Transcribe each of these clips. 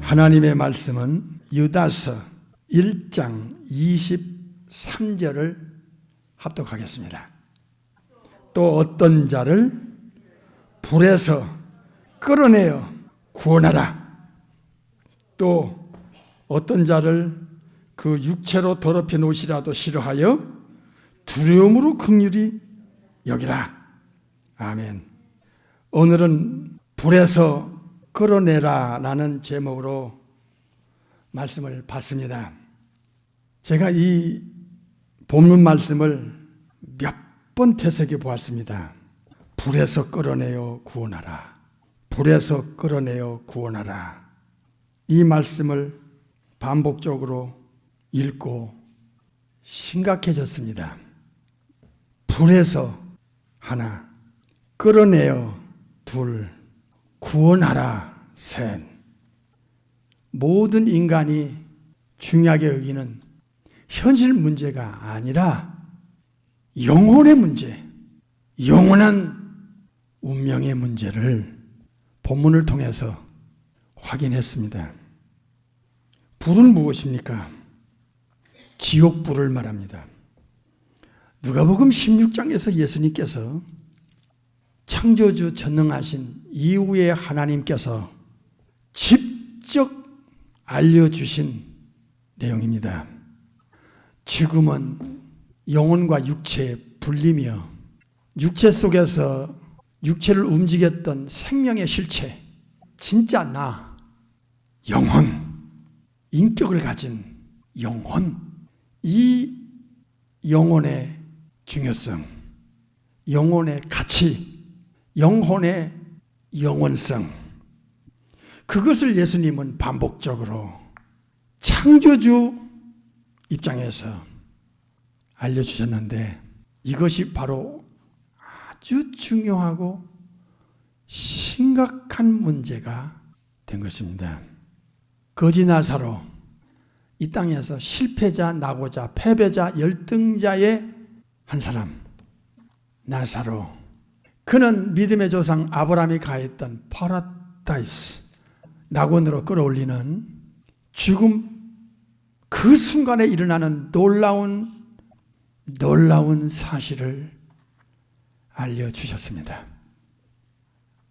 하나님의 말씀은 유다서 1장 23절을 합독하겠습니다. 또 어떤 자를 불에서 끌어내어 구원하라. 또 어떤 자를 그 육체로 더럽혀 놓으시라도 싫어하여 두려움으로 긍휼히 여기라. 아멘. 오늘은 불에서 끌어내라 라는 제목으로 말씀을 받습니다. 제가 이 본문 말씀을 몇 번 되새겨 보았습니다. 불에서 끌어내어 구원하라. 불에서 끌어내어 구원하라. 이 말씀을 반복적으로 읽고 심각해졌습니다. 불에서 하나, 끌어내어 둘, 구원하라 셋. 모든 인간이 중요하게 여기는 현실 문제가 아니라 영혼의 문제, 영원한 운명의 문제를 본문을 통해서 확인했습니다. 불은 무엇입니까? 지옥불을 말합니다. 누가복음 16장에서 예수님께서 창조주 전능하신 이후의 하나님께서 직접 알려주신 내용입니다. 죽음은 영혼과 육체의 분리며 육체 속에서 육체를 움직였던 생명의 실체, 진짜 나, 영혼, 인격을 가진 영혼, 이 영혼의 중요성, 영혼의 가치, 영혼의 영원성, 그것을 예수님은 반복적으로 창조주 입장에서 알려주셨는데 이것이 바로 아주 중요하고 심각한 문제가 된 것입니다. 거지 나사로, 이 땅에서 실패자, 낙오자, 패배자, 열등자의 한 사람 나사로, 그는 믿음의 조상 아브라함이 가했던 파라다이스, 낙원으로 끌어올리는 죽음, 그 순간에 일어나는 놀라운 사실을 알려주셨습니다.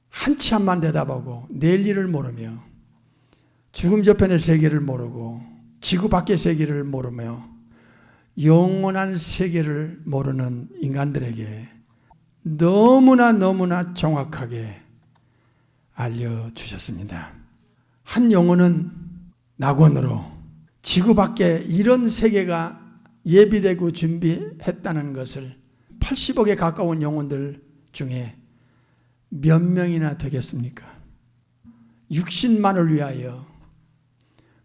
한치 앞만 내다보고 내일 일을 모르며 죽음 저편의 세계를 모르고 지구 밖의 세계를 모르며 영원한 세계를 모르는 인간들에게 너무나 정확하게 알려주셨습니다. 한 영혼은 낙원으로, 지구 밖에 이런 세계가 예비되고 준비했다는 것을 80억에 가까운 영혼들 중에 몇 명이나 되겠습니까? 육신만을 위하여,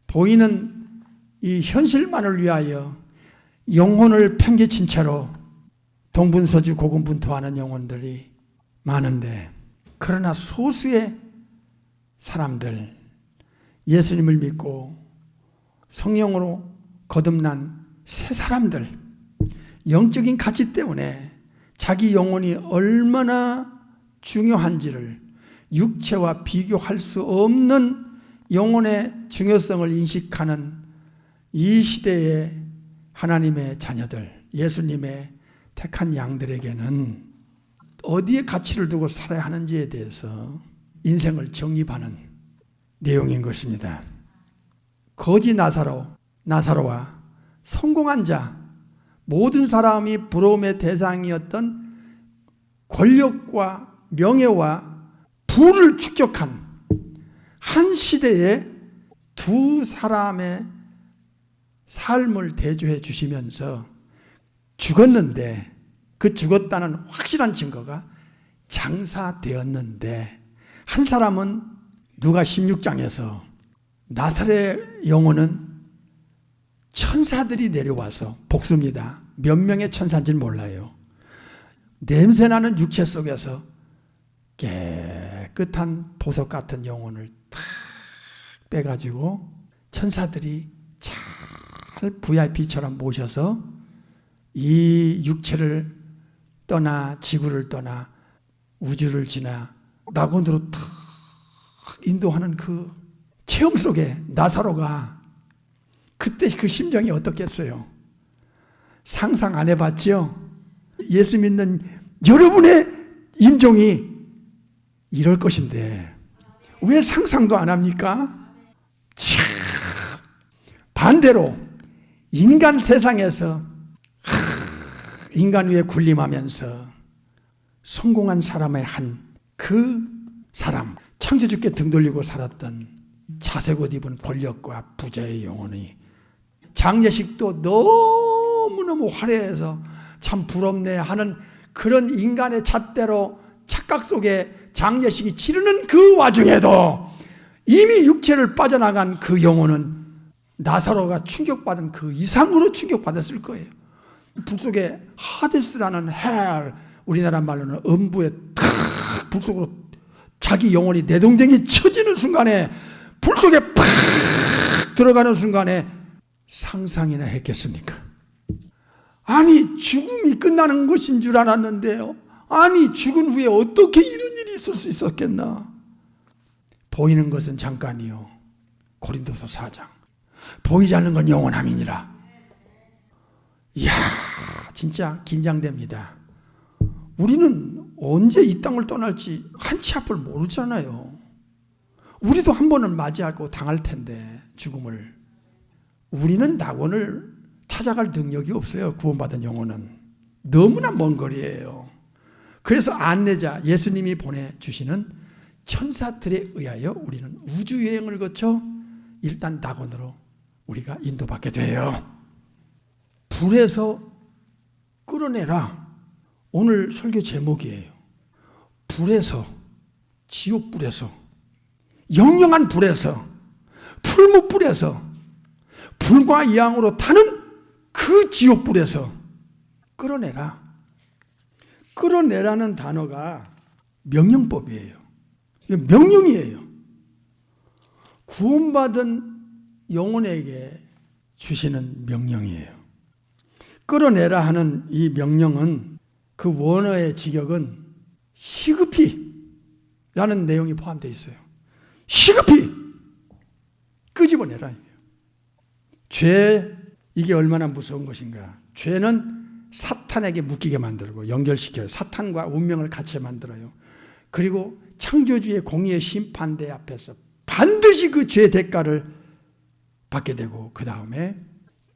보이는 이 현실만을 위하여 영혼을 팽개친 채로 동분서주 고군분투하는 영혼들이 많은데, 그러나 소수의 사람들, 예수님을 믿고 성령으로 거듭난 새 사람들, 영적인 가치 때문에 자기 영혼이 얼마나 중요한지를 육체와 비교할 수 없는 영혼의 중요성을 인식하는 이 시대의 하나님의 자녀들, 예수님의 택한 양들에게는 어디에 가치를 두고 살아야 하는지에 대해서 인생을 정립하는 내용인 것입니다. 거지 나사로와 성공한 자, 모든 사람이 부러움의 대상이었던 권력과 명예와 부를 축적한 한 시대에 두 사람의 삶을 대조해 주시면서 죽었는데, 그 죽었다는 확실한 증거가 장사되었는데, 한 사람은 누가 16장에서 나사렛 영혼은 천사들이 내려와서, 복수입니다. 몇 명의 천사인지는 몰라요. 냄새나는 육체 속에서 깨끗한 보석 같은 영혼을 탁 빼가지고 천사들이 잘 VIP처럼 모셔서 이 육체를 떠나 지구를 떠나 우주를 지나 낙원으로 탁 인도하는 그 체험 속에 나사로가 그때 그 심정이 어떻겠어요? 상상 안 해봤죠? 예수 믿는 여러분의 임종이 이럴 것인데 왜 상상도 안 합니까? 참, 반대로 인간 세상에서 인간 위에 군림하면서 성공한 사람의 그 사람, 창조주께 등 돌리고 살았던 자색 입은 권력과 부자의 영혼이 장례식도 너무너무 화려해서 참 부럽네 하는 그런 인간의 잣대로 착각 속에 장례식이 치르는 그 와중에도 이미 육체를 빠져나간 그 영혼은 나사로가 충격받은 그 이상으로 충격받았을 거예요. 불 속에 하데스라는 헬, 우리나라 말로는 음부에 탁 불 속으로 자기 영혼이 내동댕이 쳐지는 순간에 불 속에 팍 들어가는 순간에 상상이나 했겠습니까? 아니 죽음이 끝나는 것인 줄 알았는데요. 아니 죽은 후에 어떻게 이런 일이 있을 수 있었겠나? 보이는 것은 잠깐이요. 고린도서 4장. 보이지 않는 건 영원함이니라. 이야 진짜 긴장됩니다. 우리는 언제 이 땅을 떠날지 한치 앞을 모르잖아요. 우리도 한 번은 맞이하고 당할 텐데 죽음을. 우리는 낙원을 찾아갈 능력이 없어요. 구원받은 영혼은. 너무나 먼 거리예요. 그래서 안내자 예수님이 보내주시는 천사들에 의하여 우리는 우주여행을 거쳐 일단 낙원으로 우리가 인도받게 돼요. 불에서 끌어내라. 오늘 설교 제목이에요. 불에서, 지옥불에서, 영영한 불에서, 풀무불에서, 불과 양으로 타는 그 지옥불에서 끌어내라. 끌어내라는 단어가 명령법이에요. 명령이에요. 구원받은 영혼에게 주시는 명령이에요. 끌어내라 하는 이 명령은 그 원어의 직역은 시급히 라는 내용이 포함되어 있어요. 시급히 끄집어내라. 죄, 이게 얼마나 무서운 것인가. 죄는 사탄에게 묶이게 만들고 연결시켜요. 사탄과 운명을 같이 만들어요. 그리고 창조주의 공의의 심판대 앞에서 반드시 그 죄 대가를 받게 되고 그 다음에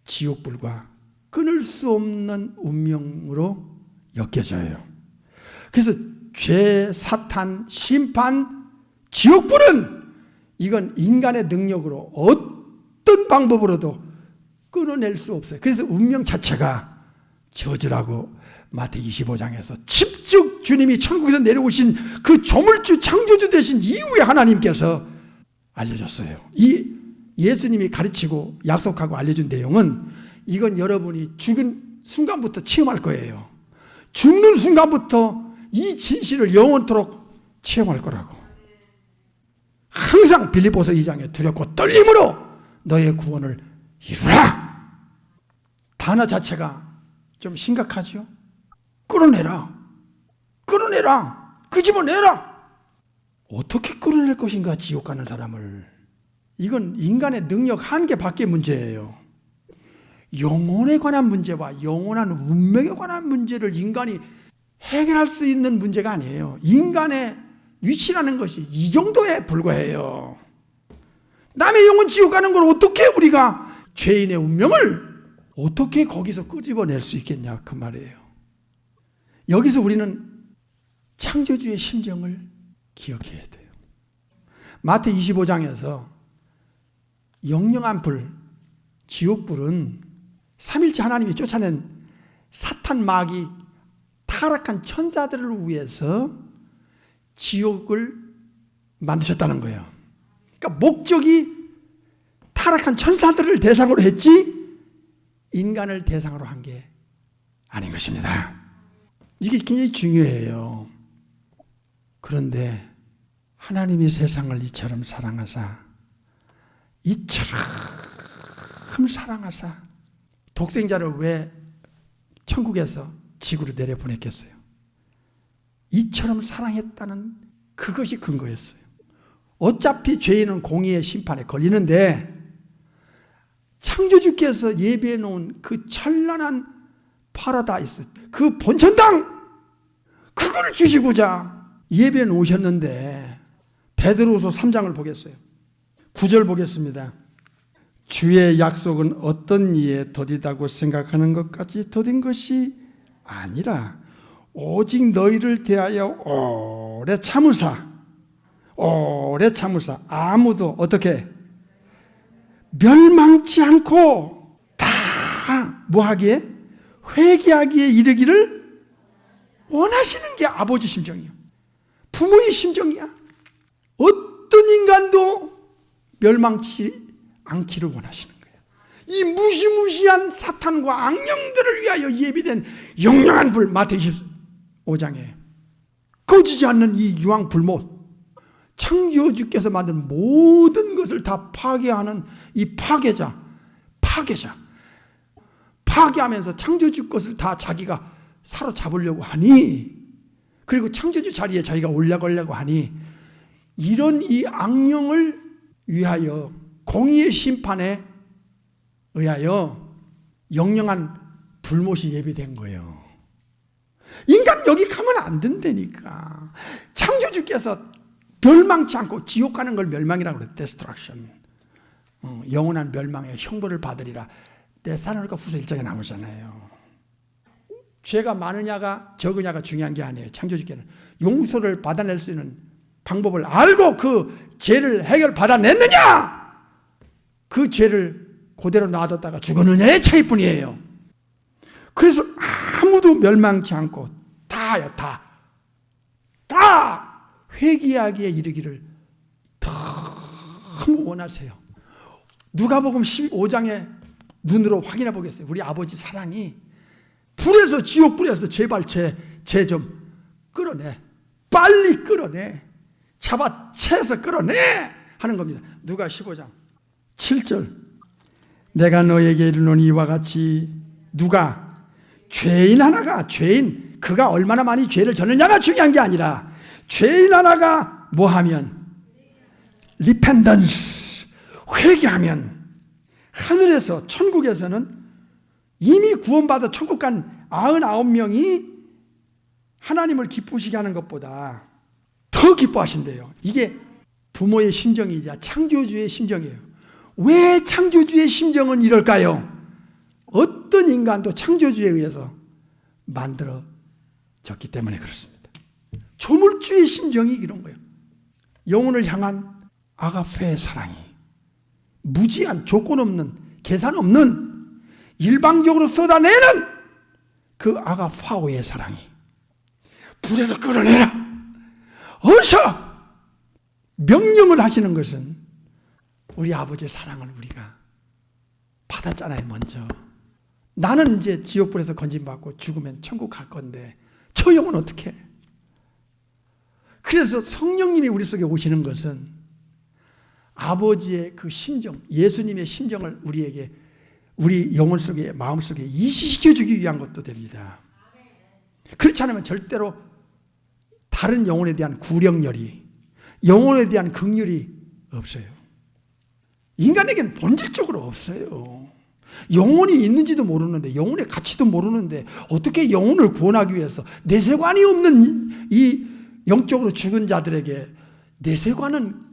지옥불과 끊을 수 없는 운명으로 엮여져요. 그래서 죄, 사탄, 심판, 지옥불은 이건 인간의 능력으로 어떤 방법으로도 끊어낼 수 없어요. 그래서 운명 자체가 저주라고 마태복음 25장에서 직접 주님이 천국에서 내려오신 그 조물주 창조주 되신 이후에 하나님께서 알려줬어요. 이 예수님이 가르치고 약속하고 알려준 내용은 이건 여러분이 죽은 순간부터 체험할 거예요. 죽는 순간부터 이 진실을 영원토록 체험할 거라고. 항상 빌립보서 2장에 두렵고 떨림으로 너의 구원을 이루라. 단어 자체가 좀 심각하죠. 끌어내라. 끌어내라. 끄집어내라. 어떻게 끌어낼 것인가 지옥 가는 사람을. 이건 인간의 능력 한계 밖의 문제예요. 영혼에 관한 문제와 영원한 운명에 관한 문제를 인간이 해결할 수 있는 문제가 아니에요. 인간의 위치라는 것이 이 정도에 불과해요. 남의 영혼 지옥 가는 걸 어떻게 우리가 죄인의 운명을 어떻게 거기서 끄집어낼 수 있겠냐 그 말이에요. 여기서 우리는 창조주의 심정을 기억해야 돼요. 마태 25장에서 영영한 불, 지옥불은 삼일째 하나님이 쫓아낸 사탄 마귀 타락한 천사들을 위해서 지옥을 만드셨다는 거예요. 그러니까 목적이 타락한 천사들을 대상으로 했지 인간을 대상으로 한 게 아닌 것입니다. 이게 굉장히 중요해요. 그런데 하나님이 세상을 이처럼 사랑하사 독생자를 왜 천국에서 지구로 내려보냈겠어요? 이처럼 사랑했다는 그것이 근거였어요. 어차피 죄인은 공의의 심판에 걸리는데 창조주께서 예비해 놓은 그 찬란한 파라다이스, 그 본천당, 그걸 주시고자 예비해 놓으셨는데, 베드로후서 3장을 보겠어요. 9절 보겠습니다. 주의 약속은 어떤 이에 더디다고 생각하는 것까지 더딘 것이 아니라 오직 너희를 대하여 오래 참으사 아무도 어떻게 멸망치 않고 다 뭐하기에? 회개하기에 이르기를 원하시는 게 아버지 심정이에요. 부모의 심정이야. 어떤 인간도 멸망치 않기를 원하시는 거예요. 이 무시무시한 사탄과 악령들을 위하여 예비된 영영한 불, 마태복음 25장에 꺼지지 않는 이 유황 불못, 창조주께서 만든 모든 것을 다 파괴하는 이 파괴자, 파괴하면서 창조주 것을 다 자기가 사로잡으려고 하니, 그리고 창조주 자리에 자기가 올라가려고 하니, 이런 이 악령을 위하여 공의의 심판에 의하여 영영한 불못이 예비된 거예요. 인간 여기 가면 안 된다니까. 창조주께서 멸망치 않고 지옥 가는 걸 멸망이라고 그래요. destruction. 영원한 멸망의 형벌을 받으리라. 데살로니가 후서 1장에 나오잖아요. 죄가 많으냐가 적으냐가 중요한 게 아니에요. 창조주께는 용서를 받아낼 수 있는 방법을 알고 그 죄를 해결받아냈느냐, 그 죄를 그대로 놔뒀다가 죽었느냐의 차이뿐이에요. 그래서 아무도 멸망치 않고 다요, 다 회개하기에 이르기를 너무 원하세요. 누가복음 15장에 눈으로 확인해 보겠어요. 우리 아버지 사랑이 불에서, 지옥불에서 제발 죄 좀 끌어내, 빨리 끌어내, 잡아채서 끌어내 하는 겁니다. 누가 15장 7절, 내가 너에게 이르노니 이와 같이 누가 죄인 하나가, 그가 얼마나 많이 죄를 졌느냐가 중요한 게 아니라 죄인 하나가 뭐하면, 리펜던스, 회개하면 하늘에서, 천국에서는 이미 구원받아 천국 간 99명이 하나님을 기쁘시게 하는 것보다 더 기뻐하신대요. 이게 부모의 심정이자 창조주의 심정이에요. 왜 창조주의 심정은 이럴까요? 어떤 인간도 창조주에 의해서 만들어졌기 때문에 그렇습니다. 조물주의 심정이 이런 거예요. 영혼을 향한 아가페의 사랑이 무지한, 조건 없는, 계산 없는, 일방적으로 쏟아내는 그 아가파오의 사랑이 불에서 끌어내라, 어서 명령을 하시는 것은 우리 아버지의 사랑을 우리가 받았잖아요. 먼저 나는 이제 지옥불에서 건진받고 죽으면 천국 갈 건데 저 영혼 어떻게 해? 그래서 성령님이 우리 속에 오시는 것은 아버지의 그 심정, 예수님의 심정을 우리에게, 우리 영혼 속에, 마음 속에 이식시켜 주기 위한 것도 됩니다. 그렇지 않으면 절대로 다른 영혼에 대한 구령열이, 영혼에 대한 긍휼이 없어요. 인간에게는 본질적으로 없어요. 영혼이 있는지도 모르는데, 영혼의 가치도 모르는데 어떻게 영혼을 구원하기 위해서 내세관이 없는 이 영적으로 죽은 자들에게, 내세관은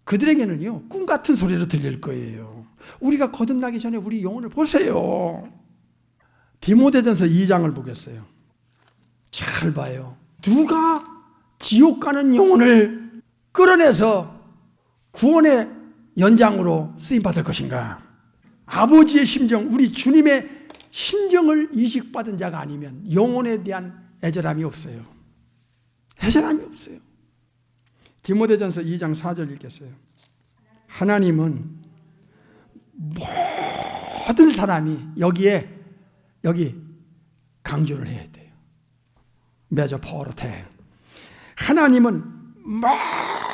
그들에게는요 꿈 같은 소리로 들릴 거예요. 우리가 거듭나기 전에 우리 영혼을 보세요. 디모데전서 2장을 보겠어요. 잘 봐요. 누가 지옥 가는 영혼을 끌어내서 구원의 연장으로 쓰임받을 것인가? 아버지의 심정, 우리 주님의 심정을 이식받은 자가 아니면 영혼에 대한 애절함이 없어요. 애절함이 없어요. 디모데전서 2장 4절 읽겠어요. 하나님은 모든 사람이, 여기 강조를 해야 돼요. 메조포르테. 하나님은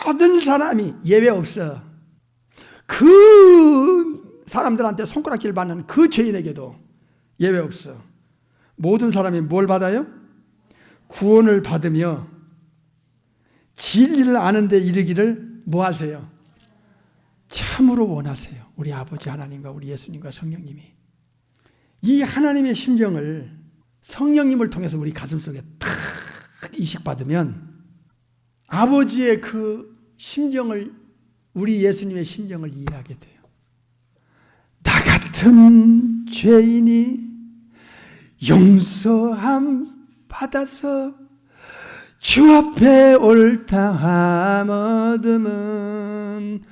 모든 사람이 예외 없어. 그 사람들한테 손가락질 받는 그 죄인에게도 예외 없어. 모든 사람이 뭘 받아요? 구원을 받으며 진리를 아는 데 이르기를 뭐 하세요? 참으로 원하세요. 우리 아버지 하나님과 우리 예수님과 성령님이. 이 하나님의 심정을 성령님을 통해서 우리 가슴속에 탁 이식받으면 아버지의 그 심정을, 우리 예수님의 심정을 이해하게 돼요. 나 같은 죄인이 용서함 받아서 주 앞에 옳다함 얻음은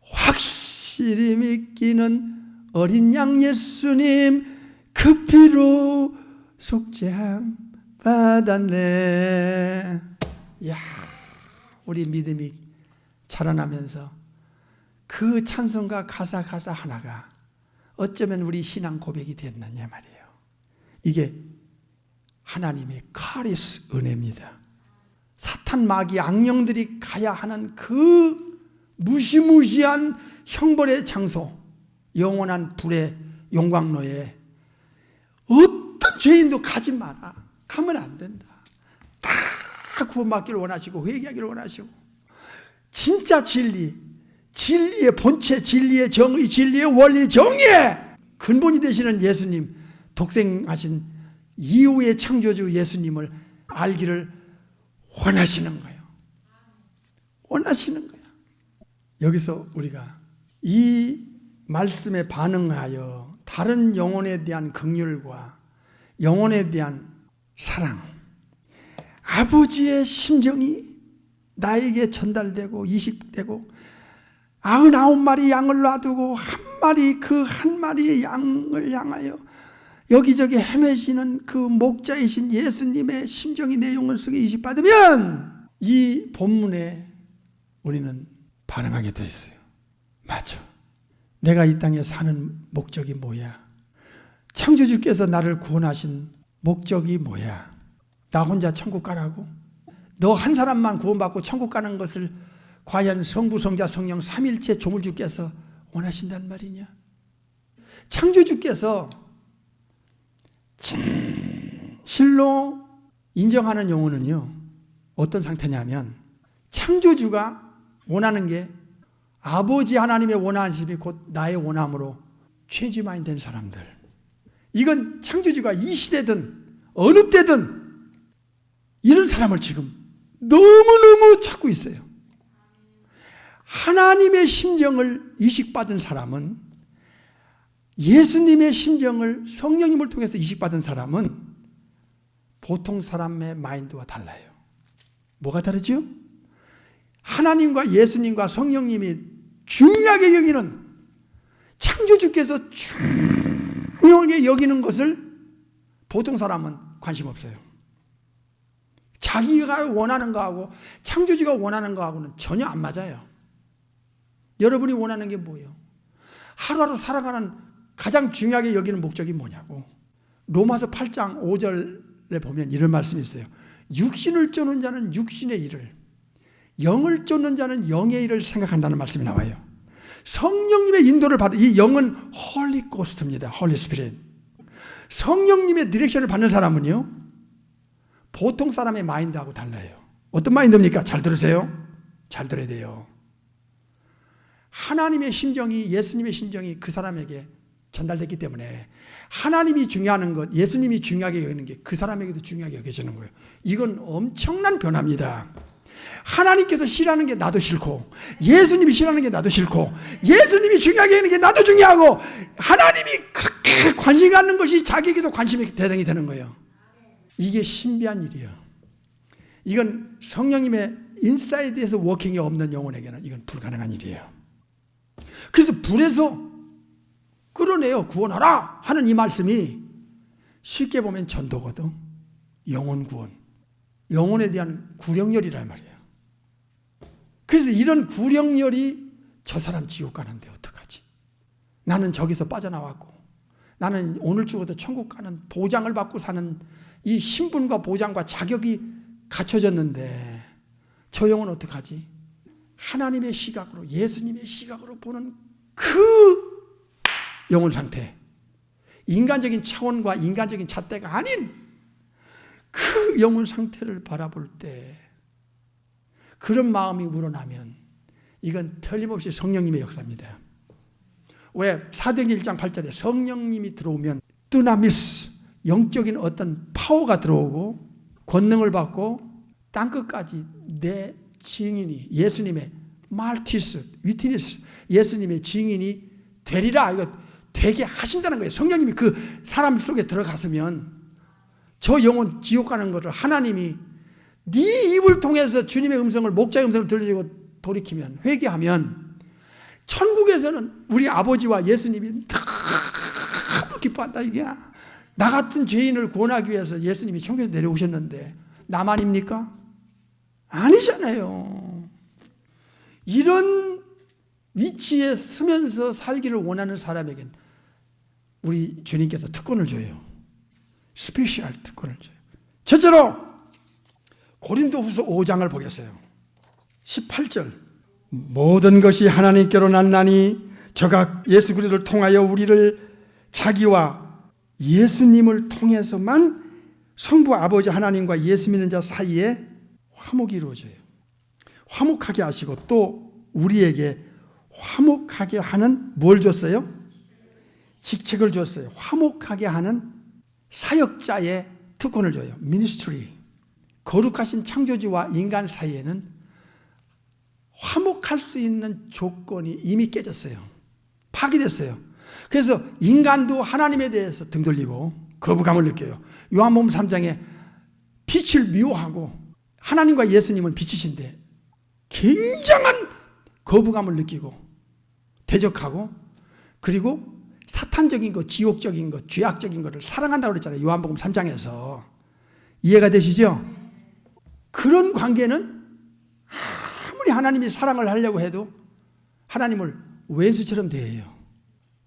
확실히 믿기는 어린 양 예수님 그 피로 속죄함 받았네. 야, 우리 믿음이 자라나면서 그 찬송가 가사 하나가 어쩌면 우리 신앙 고백이 됐느냐 말이에요. 이게 하나님의 카리스 은혜입니다. 사탄 마귀 악령들이 가야 하는 그 무시무시한 형벌의 장소, 영원한 불의 용광로에 어떤 죄인도 가지 마라. 가면 안 된다. 다 구원받기를 원하시고 회개하기를 원하시고 진짜 진리, 진리의 본체, 진리의 정의, 진리의 원리, 정의의 근본이 되시는 예수님, 독생하신 이후의 창조주 예수님을 알기를 원하시는 거예요. 원하시는 거예요. 여기서 우리가 이 말씀에 반응하여 다른 영혼에 대한 긍휼과 영혼에 대한 사랑, 아버지의 심정이 나에게 전달되고 이식되고 99마리 양을 놔두고 그 한 마리의 양을 향하여 여기저기 헤매시는 그 목자이신 예수님의 심정이 내 영혼 속에 이식받으면 이 본문에 우리는 반응하게 돼 있어요. 맞아. 내가 이 땅에 사는 목적이 뭐야? 창조주께서 나를 구원하신 목적이 뭐야? 나 혼자 천국 가라고? 너 한 사람만 구원받고 천국 가는 것을 과연 성부, 성자, 성령 삼일체 조물주께서 원하신단 말이냐? 창조주께서 진실로 인정하는 영혼은요, 어떤 상태냐면 창조주가 원하는 게 아버지 하나님의 원하심이 곧 나의 원함으로 죄지만이 된 사람들, 이건 창조주가 이 시대든 어느 때든 이런 사람을 지금 너무너무 찾고 있어요. 하나님의 심정을 이식받은 사람은, 예수님의 심정을 성령님을 통해서 이식받은 사람은 보통 사람의 마인드와 달라요. 뭐가 다르죠? 하나님과 예수님과 성령님이 중요하게 여기는, 창조주께서 중요하게 여기는 것을 보통 사람은 관심 없어요. 자기가 원하는 거하고 창조주가 원하는 거하고는 전혀 안 맞아요. 여러분이 원하는 게 뭐예요? 하루하루 살아가는 가장 중요하게 여기는 목적이 뭐냐고. 로마서 8장 5절에 보면 이런 말씀이 있어요. 육신을 쫓는 자는 육신의 일을, 영을 쫓는 자는 영의 일을 생각한다는 말씀이 나와요. 성령님의 인도를 받은 이 영은 홀리 고스트입니다. 홀리 스피릿. 성령님의 디렉션을 받는 사람은요, 보통 사람의 마인드하고 달라요. 어떤 마인드입니까? 잘 들으세요. 잘 들어야 돼요. 하나님의 심정이, 예수님의 심정이 그 사람에게 전달됐기 때문에 하나님이 중요한 것, 예수님이 중요하게 여기는 게 그 사람에게도 중요하게 여겨지는 거예요. 이건 엄청난 변화입니다. 하나님께서 싫어하는 게 나도 싫고, 예수님이 싫어하는 게 나도 싫고, 예수님이 중요하게 여기는 게 나도 중요하고, 하나님이 그렇게 관심 갖는 것이 자기에게도 관심의 대상이 되는 거예요. 이게 신비한 일이에요. 이건 성령님의 인사이드에서 워킹이 없는 영혼에게는 이건 불가능한 일이에요. 그래서 불에서 끌어내요. 구원하라 하는 이 말씀이 쉽게 보면 전도거든. 영혼 구원, 영혼에 대한 구령열이란 말이에요. 그래서 이런 구령열이 저 사람 지옥 가는데 어떡하지? 나는 저기서 빠져나왔고, 나는 오늘 죽어도 천국 가는 보장을 받고 사는 이 신분과 보장과 자격이 갖춰졌는데 저 영혼 어떡하지? 하나님의 시각으로, 예수님의 시각으로 보는 그 영혼 상태, 인간적인 차원과 인간적인 잣대가 아닌 그 영혼 상태를 바라볼 때, 그런 마음이 우러나면 이건 틀림없이 성령님의 역사입니다. 왜? 사도행전 1장 8절에 성령님이 들어오면 두나미스, 영적인 어떤 파워가 들어오고 권능을 받고 땅끝까지 내 증인이, 예수님의 말티스, 위트니스, 예수님의 증인이 되리라. 이거 되게 하신다는 거예요. 성령님이 그 사람 속에 들어갔으면 저 영혼 지옥 가는 것을 하나님이 네 입을 통해서 주님의 음성을, 목자의 음성을 들려주고 돌이키면, 회개하면 천국에서는 우리 아버지와 예수님이 너무 기뻐한다. 이게 나 같은 죄인을 구원하기 위해서 예수님이 천국에서 내려오셨는데 나만입니까? 아니잖아요. 이런 위치에 서면서 살기를 원하는 사람에겐 우리 주님께서 특권을 줘요. 스페셜 특권을 줘요. 첫째로 고린도후서 5장을 보겠어요. 18절. 모든 것이 하나님께로 났나니 저가 예수 그리스도를 통하여 우리를 자기와 예수님을 통해서만 성부 아버지 하나님과 예수 믿는 자 사이에 화목이 이루어져요. 화목하게 하시고 또 우리에게 화목하게 하는 뭘 줬어요? 직책을 줬어요. 화목하게 하는 사역자의 특권을 줘요. 미니스트리. 거룩하신 창조주와 인간 사이에는 화목할 수 있는 조건이 이미 깨졌어요. 파괴됐어요. 그래서 인간도 하나님에 대해서 등 돌리고 거부감을 느껴요. 요한복음 3장에 빛을 미워하고 하나님과 예수님은 빛이신데 굉장한 거부감을 느끼고 대적하고 그리고 사탄적인 것, 지옥적인 것, 죄악적인 것을 사랑한다고 그랬잖아요. 요한복음 3장에서. 이해가 되시죠? 그런 관계는 아무리 하나님이 사랑을 하려고 해도 하나님을 왼수처럼 대해요.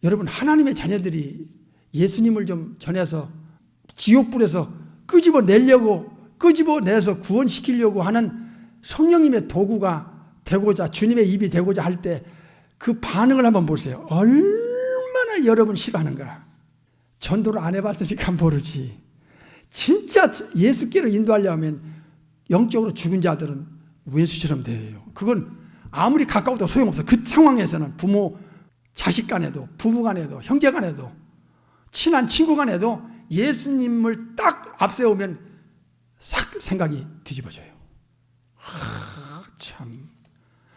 여러분, 하나님의 자녀들이 예수님을 좀 전해서 지옥불에서 끄집어내서 구원시키려고 하는 성령님의 도구가 되고자, 주님의 입이 되고자 할 때 그 반응을 한번 보세요. 얼마나 여러분 싫어하는가. 전도를 안 해봤으니까 모르지. 진짜 예수께로 인도하려면 영적으로 죽은 자들은 왼수처럼 돼요. 그건 아무리 가까워도 소용없어. 그 상황에서는 부모, 자식 간에도, 부부 간에도, 형제 간에도, 친한 친구 간에도 예수님을 딱 앞세우면 싹 생각이 뒤집어져요. 참.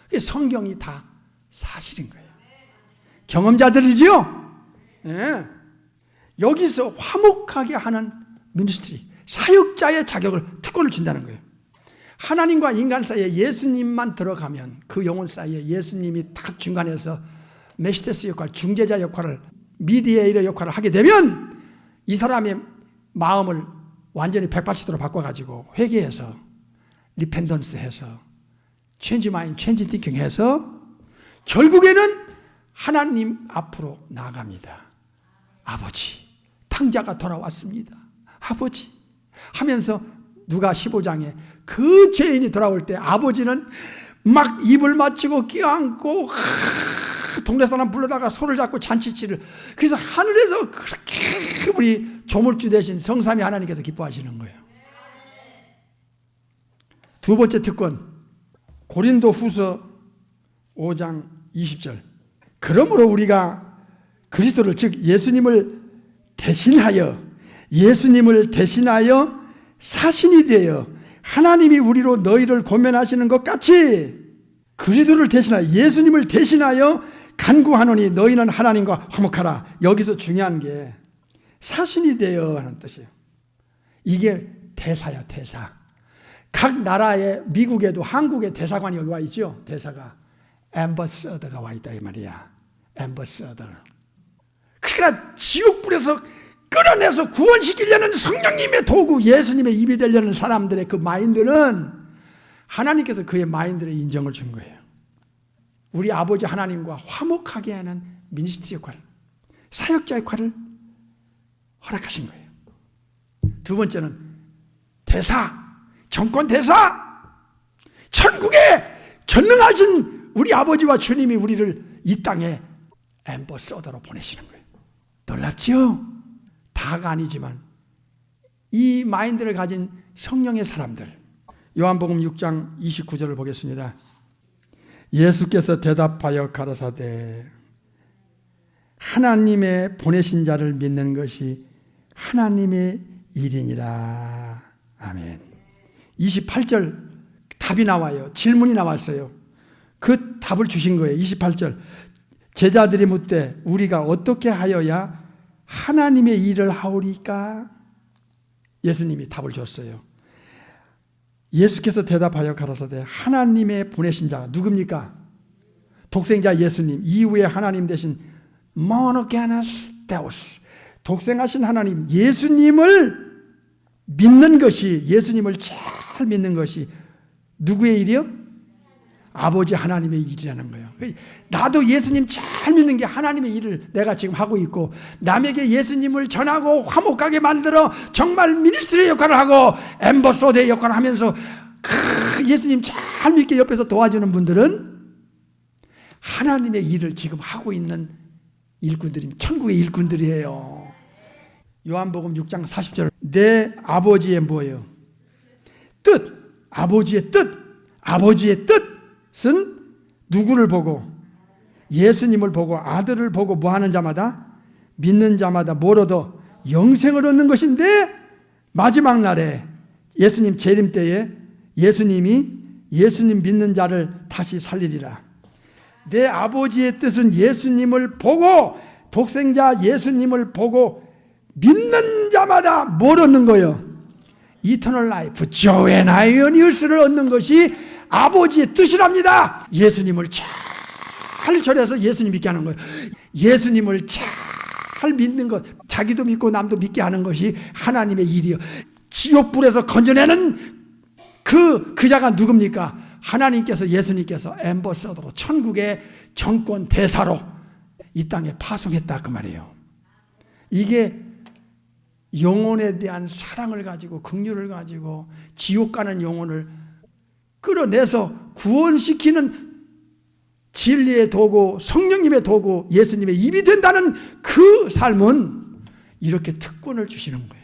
그게 성경이 다 사실인 거예요. 경험자들이죠? 네. 여기서 화목하게 하는 미니스트리, 사역자의 자격을, 특권을 준다는 거예요. 하나님과 인간 사이에 예수님만 들어가면 그 영혼 사이에 예수님이 딱 중간에서 메시테스 역할, 중재자 역할을, 미디에이터 역할을 하게 되면 이 사람의 마음을 완전히 180도로 바꿔가지고 회개해서 리펜던스 해서 체인지 마인드, 체인지 띵킹 해서 결국에는 하나님 앞으로 나아갑니다. 아버지, 탕자가 돌아왔습니다. 아버지 하면서 누가 15장에 그 죄인이 돌아올 때 아버지는 막 입을 맞추고 껴안고 동네 사람 불러다가 손을 잡고 잔치치를. 그래서 하늘에서 그렇게 우리 조물주 되신 성삼위 하나님께서 기뻐하시는 거예요. 두 번째 특권, 고린도후서 5장 20절. 그러므로 우리가 그리스도를, 즉 예수님을 대신하여 사신이 되어 하나님이 우리로 너희를 고면하시는 것 같이 그리스도를 대신하여, 예수님을 대신하여 간구하노니 너희는 하나님과 화목하라. 여기서 중요한 게 사신이 되어 하는 뜻이에요. 이게 대사야, 대사. 각 나라의, 미국에도 한국의 대사관이 여기 와 있죠. 대사가 엠버서더가 와 있다 이 말이야. 엠버서더. 그러니까 지옥불에서 끌어내서 구원시키려는 성령님의 도구, 예수님의 입이 되려는 사람들의 그 마인드는 하나님께서 그의 마인드를 인정을 준 거예요. 우리 아버지 하나님과 화목하게 하는 미니스트리 역할, 사역자 역할을 허락하신 거예요. 두 번째는 대사, 정권 대사. 천국에 전능하신 우리 아버지와 주님이 우리를 이 땅에 엠버서더로 보내시는 거예요. 놀랍지요? 다가 아니지만 이 마인드를 가진 성령의 사람들. 요한복음 6장 29절을 보겠습니다. 예수께서 대답하여 가라사대 하나님의 보내신 자를 믿는 것이 하나님의 일이니라. 아멘. 28절 답이 나와요. 질문이 나왔어요. 그 답을 주신 거예요. 28절 제자들이 묻되 우리가 어떻게 하여야 하나님의 일을 하오리까? 예수님이 답을 줬어요. 예수께서 대답하여 가라사대 하나님의 보내신 자가 누굽니까? 독생자 예수님 이후에 하나님 대신 모노게네스 데오스 독생하신 하나님 예수님을 믿는 것이 예수님을 잘 믿는 것이 누구의 일이요? 아버지 하나님의 일이라는 거예요. 나도 예수님 잘 믿는 게 하나님의 일을 내가 지금 하고 있고 남에게 예수님을 전하고 화목하게 만들어 정말 미니스트리 역할을 하고 엠버서더의 역할을 하면서 예수님 잘 믿게 옆에서 도와주는 분들은 하나님의 일을 지금 하고 있는 일꾼들입니다. 천국의 일꾼들이에요. 요한복음 6장 40절 내 아버지의 뭐예요? 뜻. 아버지의 뜻. 아버지의 뜻은 누구를 보고? 예수님을 보고 아들을 보고 뭐하는 자마다? 믿는 자마다 뭘 얻어? 영생을 얻는 것인데 마지막 날에 예수님 재림 때에 예수님이 예수님 믿는 자를 다시 살리리라. 내 아버지의 뜻은 예수님을 보고 독생자 예수님을 보고 믿는 자마다 뭘 얻는 거예요? 이터널 라이프, 조앤 아이오니우스를 얻는 것이 아버지의 뜻이랍니다. 예수님을 잘 절해서 예수님 믿게 하는 거예요. 예수님을 잘 믿는 것, 자기도 믿고 남도 믿게 하는 것이 하나님의 일이요. 지옥불에서 건져내는 그 자가 누굽니까? 하나님께서 예수님께서 엠버서더로 천국의 정권 대사로 이 땅에 파송했다 그 말이에요. 이게 영혼에 대한 사랑을 가지고 긍휼을 가지고 지옥 가는 영혼을 끌어내서 구원시키는 진리의 도구, 성령님의 도구, 예수님의 입이 된다는 그 삶은 이렇게 특권을 주시는 거예요.